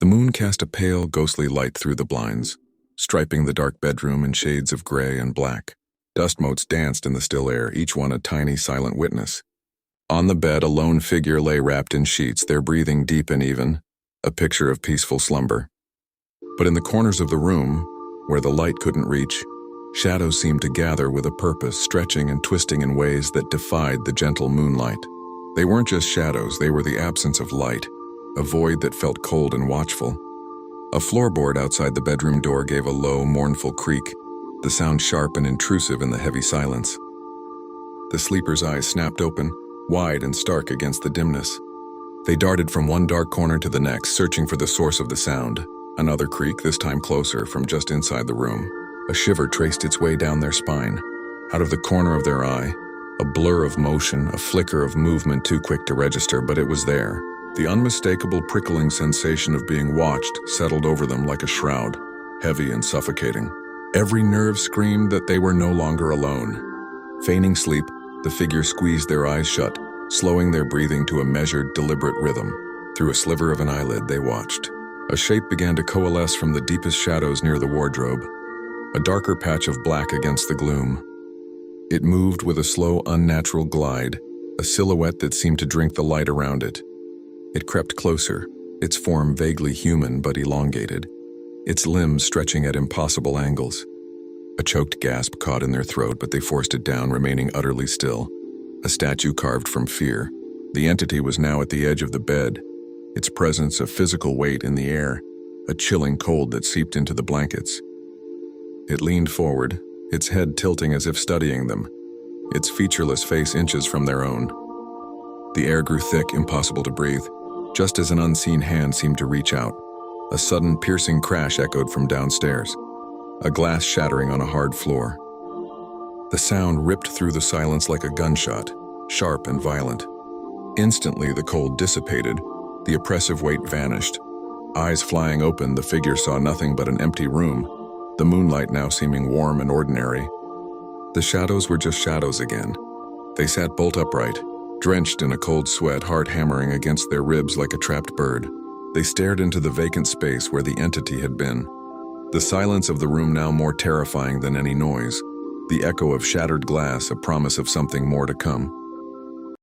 The moon cast a pale, ghostly light through the blinds, striping the dark bedroom in shades of gray and black. Dust motes danced in the still air, each one a tiny, silent witness. On the bed, a lone figure lay wrapped in sheets, their breathing deep and even, a picture of peaceful slumber. But in the corners of the room, where the light couldn't reach, shadows seemed to gather with a purpose, stretching and twisting in ways that defied the gentle moonlight. They weren't just shadows, they were the absence of light, a void that felt cold and watchful. A floorboard outside the bedroom door gave a low, mournful creak, the sound sharp and intrusive in the heavy silence. The sleeper's eyes snapped open, wide and stark against the dimness. They darted from one dark corner to the next, searching for the source of the sound. Another creak, this time closer, from just inside the room. A shiver traced its way down their spine. Out of the corner of their eye, a blur of motion, a flicker of movement too quick to register, but it was there. The unmistakable prickling sensation of being watched settled over them like a shroud, heavy and suffocating. Every nerve screamed that they were no longer alone. Feigning sleep, the figure squeezed their eyes shut, slowing their breathing to a measured, deliberate rhythm. Through a sliver of an eyelid, they watched. A shape began to coalesce from the deepest shadows near the wardrobe, a darker patch of black against the gloom. It moved with a slow, unnatural glide, a silhouette that seemed to drink the light around it. It crept closer, its form vaguely human but elongated, its limbs stretching at impossible angles. A choked gasp caught in their throat, but they forced it down, remaining utterly still. A statue carved from fear. The entity was now at the edge of the bed, its presence a physical weight in the air, a chilling cold that seeped into the blankets. It leaned forward, its head tilting as if studying them, its featureless face inches from their own. The air grew thick, impossible to breathe, just as an unseen hand seemed to reach out. A sudden, piercing crash echoed from downstairs, a glass shattering on a hard floor. The sound ripped through the silence like a gunshot, sharp and violent. Instantly, the cold dissipated, the oppressive weight vanished. Eyes flying open, the figure saw nothing but an empty room, the moonlight now seeming warm and ordinary. The shadows were just shadows again. They sat bolt upright, drenched in a cold sweat, heart hammering against their ribs like a trapped bird. They stared into the vacant space where the entity had been. The silence of the room now more terrifying than any noise, the echo of shattered glass a promise of something more to come.